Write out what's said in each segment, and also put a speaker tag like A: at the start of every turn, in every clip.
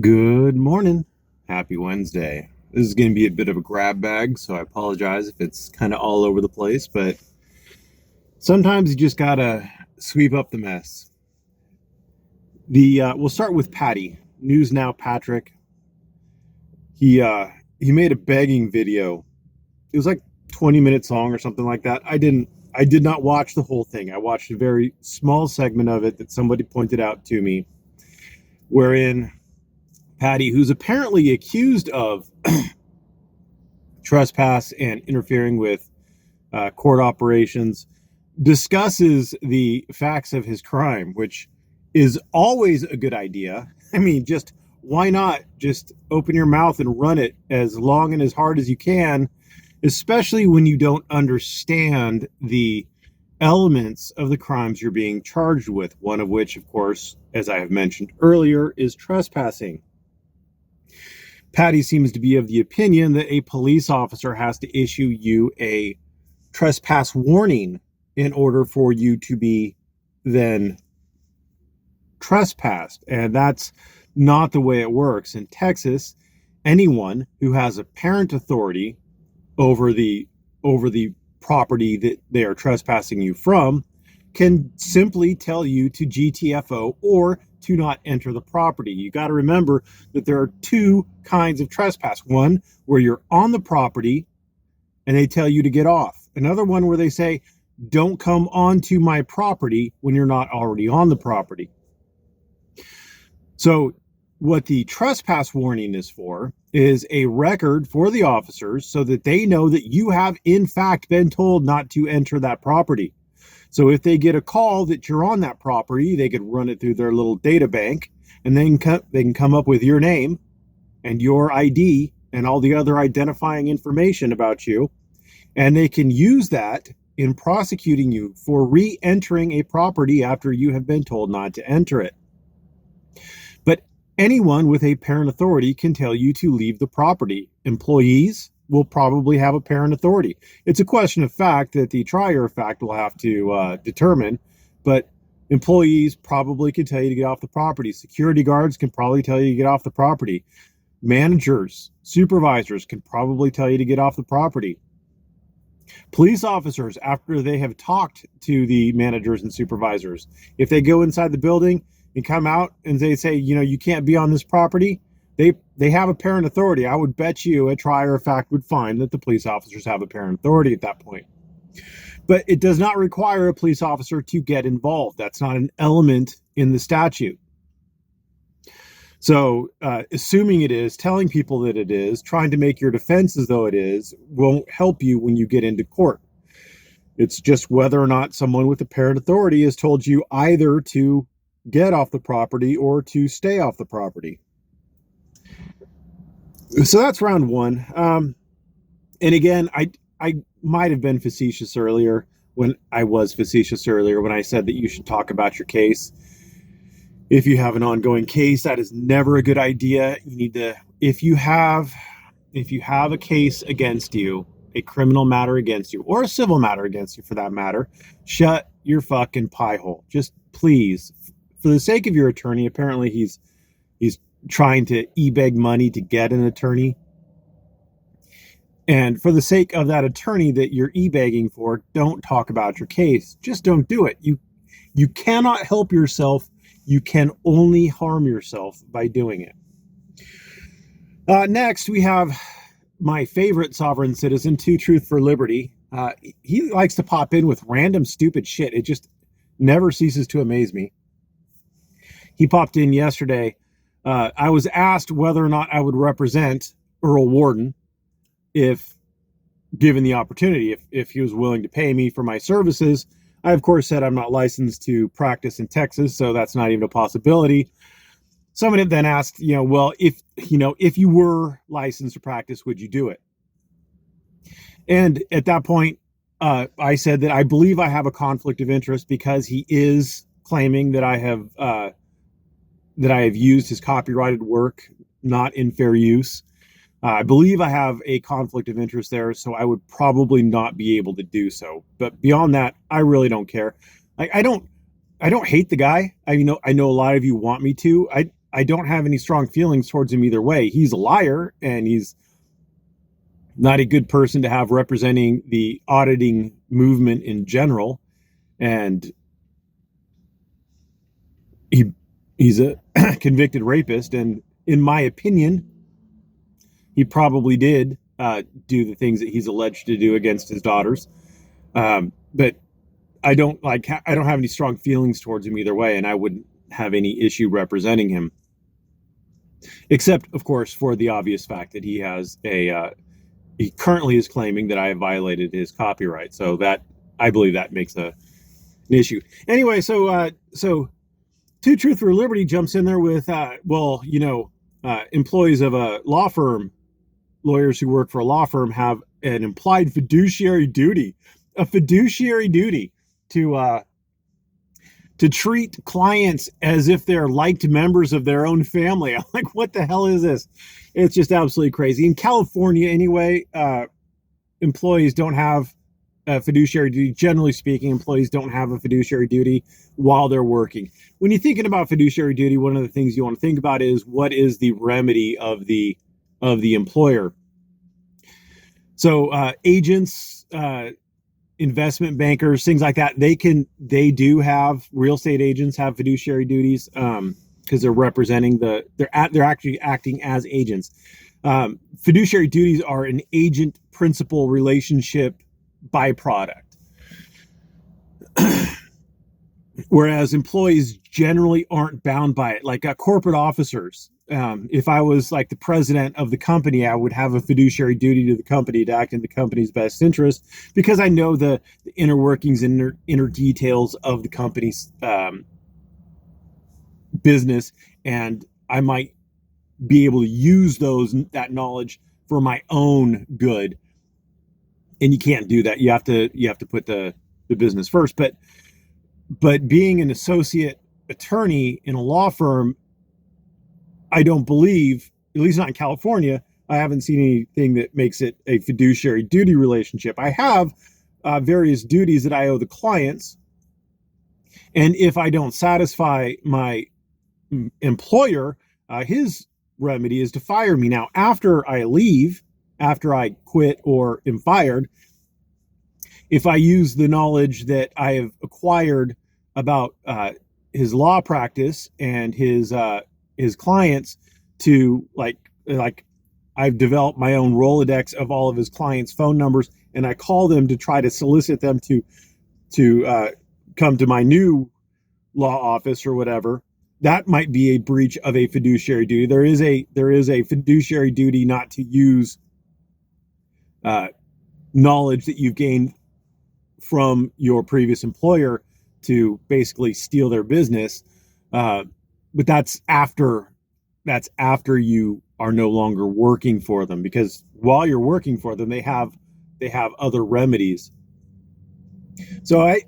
A: Good morning. Happy Wednesday. This is going to be a bit of a grab bag, so I apologize if it's kind of all over the place, but sometimes you just got to sweep up the mess. We'll start with Patty. News Now Patrick. He made a begging video. It was like 20 minutes long or something like that. I did not watch the whole thing. I watched a very small segment of it that somebody pointed out to me, wherein Patty, who's apparently accused of trespass and interfering with court operations, discusses the facts of his crime, which is always a good idea. I mean, just why not just open your mouth and run it as long and as hard as you can, especially when you don't understand the elements of the crimes you're being charged with, one of which, of course, as I have mentioned earlier, is trespassing. Patty seems to be of the opinion that a police officer has to issue you a trespass warning in order for you to be then trespassed. And that's not the way it works. In Texas, anyone who has apparent authority over the property that they are trespassing you from can simply tell you to GTFO or to not enter the property. You got to remember that there are two kinds of trespass. One where you're on the property and they tell you to get off. Another one where they say, don't come onto my property when you're not already on the property. So what the trespass warning is for is a record for the officers so that they know that you have in fact been told not to enter that property. So if they get a call that you're on that property, they could run it through their little data bank, and then they can come up with your name and your ID and all the other identifying information about you, and they can use that in prosecuting you for re-entering a property after you have been told not to enter it. But anyone with a parent authority can tell you to leave the property. Employees will probably have a parent authority. It's a question of fact that the trier of fact will have to determine, but employees probably can tell you to get off the property. Security guards can probably tell you to get off the property. Managers, supervisors can probably tell you to get off the property. Police officers, after they have talked to the managers and supervisors, if they go inside the building and come out and they say, you can't be on this property, they have a parent authority. I would bet you a trier of fact would find that the police officers have a parent authority at that point. But it does not require a police officer to get involved. That's not an element in the statute. So assuming it is, telling people that it is, trying to make your defense as though it is, won't help you when you get into court. It's just whether or not someone with a parent authority has told you either to get off the property or to stay off the property. So that's round one. And again, I might have been facetious earlier when I said that you should talk about your case. If you have an ongoing case, that is never a good idea. You need to, if you have a case against you, a criminal matter against you, or a civil matter against you for that matter, shut your fucking pie hole. Just please, for the sake of your attorney, apparently he's trying to e-beg money to get an attorney. And for the sake of that attorney that you're e-begging for, don't talk about your case. Just don't do it. You cannot help yourself. You can only harm yourself by doing it. Next, we have my favorite sovereign citizen, Two Truth for Liberty. He likes to pop in with random stupid shit. It just never ceases to amaze me. He popped in yesterday. I was asked whether or not I would represent Earl Warden if given the opportunity, if he was willing to pay me for my services. I, of course, said I'm not licensed to practice in Texas, so that's not even a possibility. Somebody then asked, well, if you were licensed to practice, would you do it? And at that point, I said that I believe I have a conflict of interest because he is claiming that I have used his copyrighted work not in fair use. I believe I have a conflict of interest there, so I would probably not be able to do so. But beyond that, I really don't care. I don't hate the guy. I know a lot of you want me to. I don't have any strong feelings towards him either way. He's a liar, and he's not a good person to have representing the auditing movement in general. And he's a convicted rapist. And in my opinion, he probably did do the things that he's alleged to do against his daughters. But I don't have any strong feelings towards him either way, and I wouldn't have any issue representing him, except of course for the obvious fact that he has he currently is claiming that I have violated his copyright. So that, I believe, that makes an issue. Anyway, so Two Truth for Liberty jumps in there with employees of a law firm, lawyers who work for a law firm, have an implied fiduciary duty, to treat clients as if they're liked members of their own family. I'm like, what the hell is this? It's just absolutely crazy. In California, anyway, employees don't have a fiduciary duty. Generally speaking, employees don't have a fiduciary duty while they're working. When you're thinking about fiduciary duty, one of the things you want to think about is, what is the remedy of the employer? So agents, investment bankers, things like that, they do have, real estate agents have fiduciary duties, because they're representing they're actually acting as agents. Fiduciary duties are an agent principal relationship byproduct. Whereas employees generally aren't bound by it. Like corporate officers, if I was like the president of the company, I would have a fiduciary duty to the company to act in the company's best interest, because I know the inner workings and inner details of the company's business, and I might be able to use that knowledge for my own good. And you can't do that. You have to put the business first. But being an associate attorney in a law firm, I don't believe, at least not in California, I haven't seen anything that makes it a fiduciary duty relationship. I have various duties that I owe the clients, and if I don't satisfy my employer, his remedy is to fire me. Now, after I leave, after I quit or am fired, if I use the knowledge that I have acquired about his law practice and his clients to like I've developed my own Rolodex of all of his clients' phone numbers, and I call them to try to solicit them to come to my new law office or whatever. That might be a breach of a fiduciary duty. There is a fiduciary duty not to use knowledge that you've gained from your previous employer to basically steal their business. But that's after you are no longer working for them, because while you're working for them, they have other remedies. So I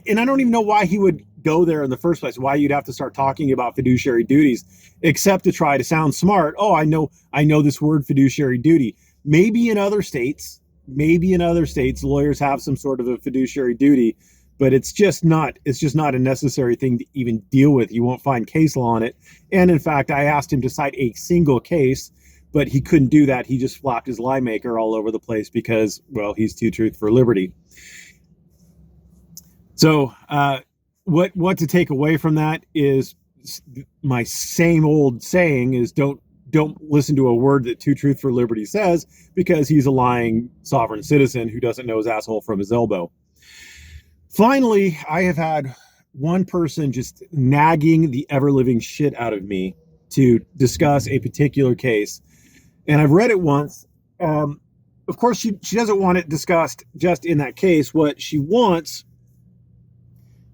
A: don't even know why he would go there in the first place, why you'd have to start talking about fiduciary duties, except to try to sound smart. Oh, I know this word fiduciary duty. Maybe in other states, lawyers have some sort of a fiduciary duty, but it's just not a necessary thing to even deal with. You won't find case law on it. And in fact, I asked him to cite a single case, but he couldn't do that. He just flopped his lie maker all over the place because, well, he's Two Truth for Liberty. So what to take away from that is my same old saying is, don't listen to a word that Two Truth for Liberty says, because he's a lying sovereign citizen who doesn't know his asshole from his elbow. Finally, I have had one person just nagging the ever-living shit out of me to discuss a particular case. And I've read it once. Of course, she doesn't want it discussed just in that case. What she wants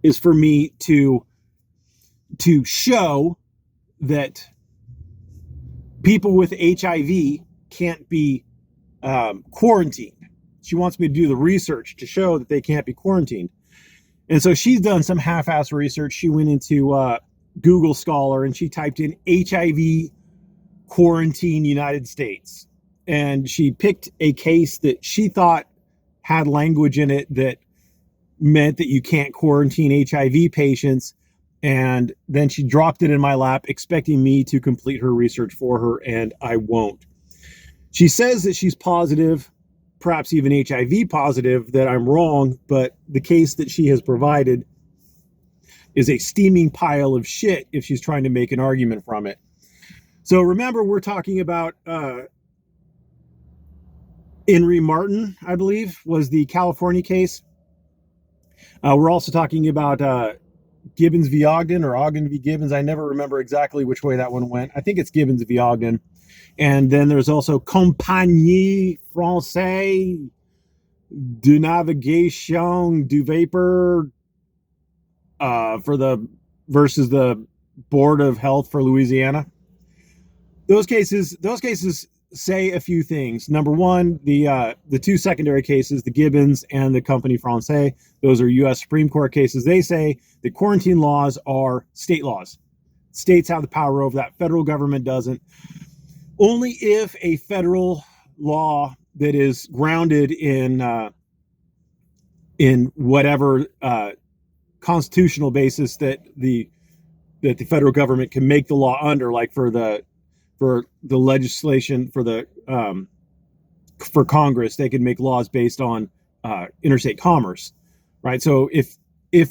A: is for me to show that people with HIV can't be quarantined. She wants me to do the research to show that they can't be quarantined. And so she's done some half-ass research. She went into Google Scholar and she typed in HIV quarantine United States. And she picked a case that she thought had language in it that meant that you can't quarantine HIV patients. And then she dropped it in my lap, expecting me to complete her research for her, and I won't. She says that she's positive, perhaps even HIV positive, that I'm wrong, but the case that she has provided is a steaming pile of shit if she's trying to make an argument from it. So remember, we're talking about Henry Martin, I believe, was the California case. We're also talking about Gibbons v. Ogden, or Ogden v. Gibbons. I never remember exactly which way that one went. I think it's Gibbons v. Ogden. And then there's also Compagnie Française de Navigation du Vapor versus the Board of Health for Louisiana. Those cases say a few things. Number one, the two secondary cases, the Gibbons and the Compagnie Française, those are U.S. Supreme Court cases. They say that quarantine laws are state laws. States have the power over that. Federal government doesn't. Only if a federal law that is grounded in whatever constitutional basis that the federal government can make the law under, like for the legislation for Congress, they can make laws based on interstate commerce, right? So if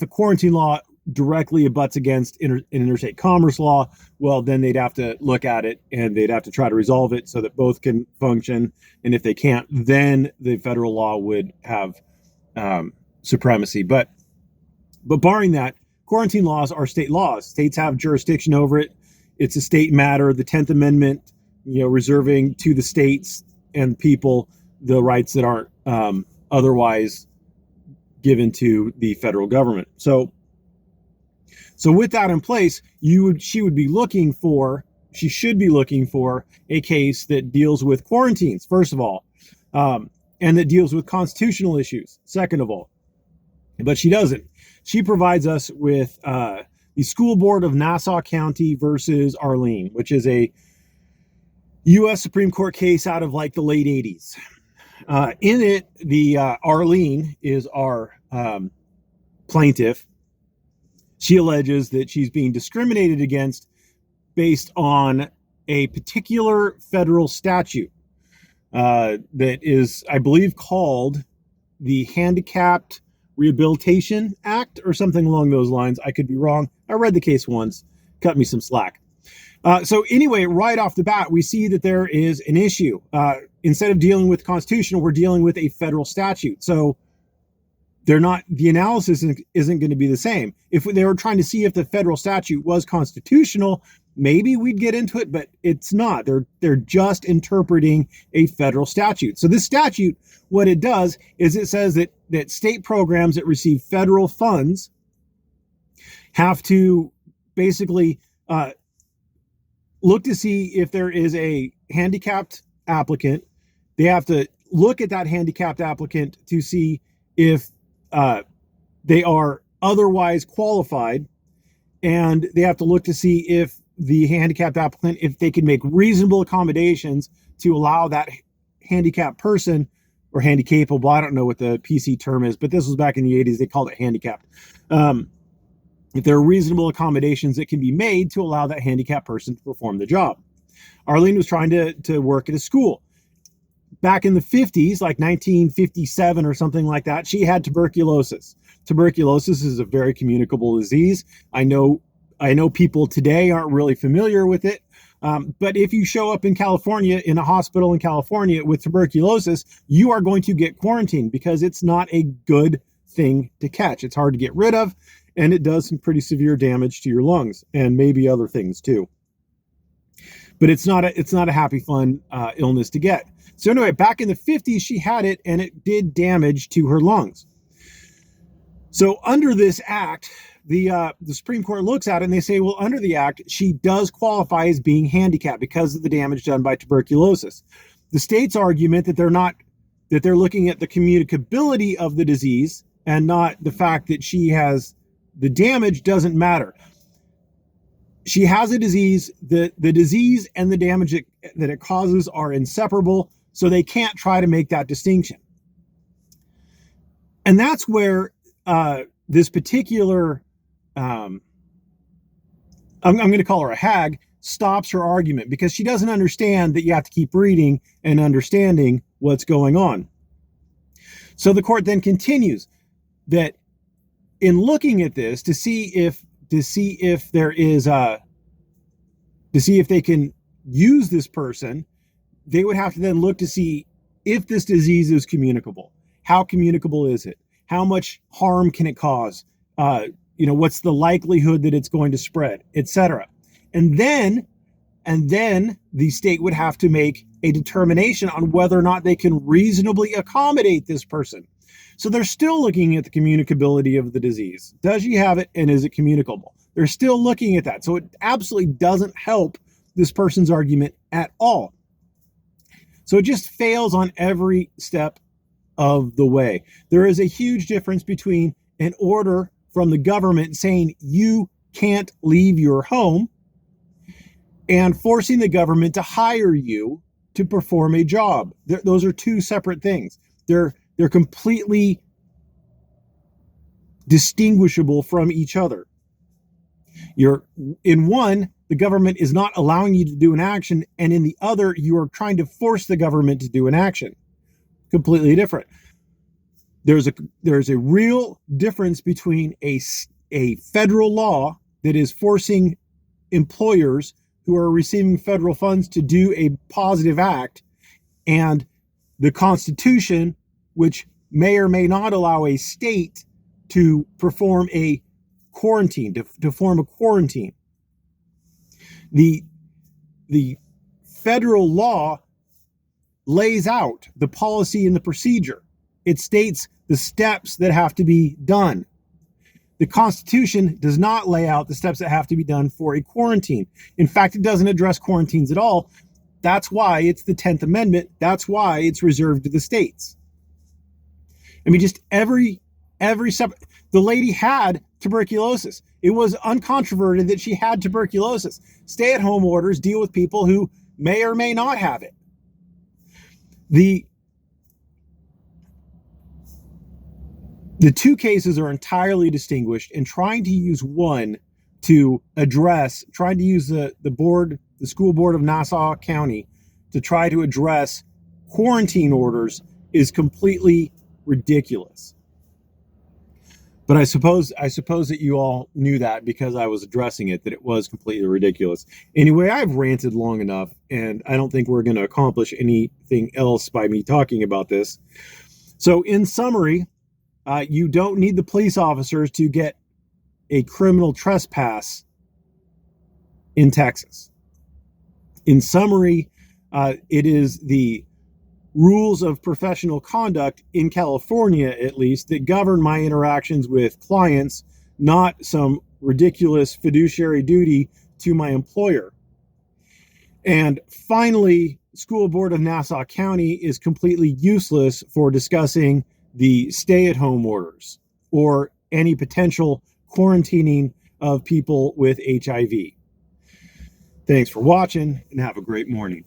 A: a quarantine law directly abuts against interstate commerce law, well, then they'd have to look at it and they'd have to try to resolve it so that both can function. And if they can't, then the federal law would have supremacy. But barring that, quarantine laws are state laws. States have jurisdiction over it. It's a state matter. The 10th Amendment, reserving to the states and people the rights that aren't otherwise given to the federal government. So with that in place, she should be looking for a case that deals with quarantines, first of all, and that deals with constitutional issues, second of all. But she doesn't. She provides us with the School Board of Nassau County versus Arlene, which is a U.S. Supreme Court case out of like the late 80s. In it, the Arlene is our plaintiff. She alleges that she's being discriminated against based on a particular federal statute that is, I believe, called the Handicapped Rehabilitation Act or something along those lines. I could be wrong. I read the case once. Cut me some slack. So anyway, right off the bat, we see that there is an issue. Instead of dealing with constitutional, we're dealing with a federal statute. So the analysis isn't going to be the same. If they were trying to see if the federal statute was constitutional, maybe we'd get into it, but it's not. They're just interpreting a federal statute. So this statute, what it does is it says that state programs that receive federal funds have to basically look to see if there is a handicapped applicant. They have to look at that handicapped applicant to see if they are otherwise qualified, and they have to look to see if the handicapped applicant, if they can make reasonable accommodations to allow that handicapped person, or handicapable, I don't know what the PC term is, but this was back in the 80s, they called it handicapped. If there are reasonable accommodations that can be made to allow that handicapped person to perform the job. Arlene was trying to work at a school. Back in the 50s, like 1957 or something like that, she had tuberculosis. Tuberculosis is a very communicable disease. I know people today aren't really familiar with it, but if you show up in California, in a hospital in California with tuberculosis, you are going to get quarantined because it's not a good thing to catch. It's hard to get rid of, and it does some pretty severe damage to your lungs and maybe other things too. But it's not a happy, fun illness to get. So anyway, back in the 50s, she had it, and it did damage to her lungs. So under this act, the Supreme Court looks at it and they say, well, under the act, she does qualify as being handicapped because of the damage done by tuberculosis. The state's argument that they're looking at the communicability of the disease and not the fact that she has the damage doesn't matter. She has a disease. The disease and the damage that it causes are inseparable, so they can't try to make that distinction. And that's where this particular I'm going to call her a hag, stops her argument because she doesn't understand that you have to keep reading and understanding what's going on. So the court then continues that in looking at this to see if there is to see if they can use this person, they would have to then look to see if this disease is communicable. How communicable is it? How much harm can it cause? What's the likelihood that it's going to spread, etc. And then the state would have to make a determination on whether or not they can reasonably accommodate this person. So they're still looking at the communicability of the disease. Does she have it, and is it communicable? They're still looking at that. So it absolutely doesn't help this person's argument at all. So it just fails on every step of the way. There is a huge difference between an order from the government saying you can't leave your home and forcing the government to hire you to perform a job. Those are two separate things. They're completely distinguishable from each other. In one, the government is not allowing you to do an action, and in the other, you are trying to force the government to do an action. Completely different. There's a real difference between a federal law that is forcing employers who are receiving federal funds to do a positive act, and the Constitution, which may or may not allow a state to perform a quarantine, to form a quarantine. The federal law lays out the policy and the procedure. It states the steps that have to be done. The Constitution does not lay out the steps that have to be done for a quarantine. In fact, it doesn't address quarantines at all. That's why it's the 10th Amendment. That's why it's reserved to the states. I mean, just every step. The lady had tuberculosis. It was uncontroverted that she had tuberculosis. Stay-at-home orders deal with people who may or may not have it. The two cases are entirely distinguished, and trying to use one to address, trying to use the school board of Nassau County to try to address quarantine orders is completely ridiculous. But I suppose that you all knew that because I was addressing it, that it was completely ridiculous. Anyway, I've ranted long enough, and I don't think we're going to accomplish anything else by me talking about this. So in summary, you don't need the police officers to get a criminal trespass in Texas. In summary, it is the rules of professional conduct in California, at least, that govern my interactions with clients, not some ridiculous fiduciary duty to my employer. And finally, School Board of Nassau County is completely useless for discussing the stay-at-home orders or any potential quarantining of people with HIV. Thanks for watching, and have a great morning.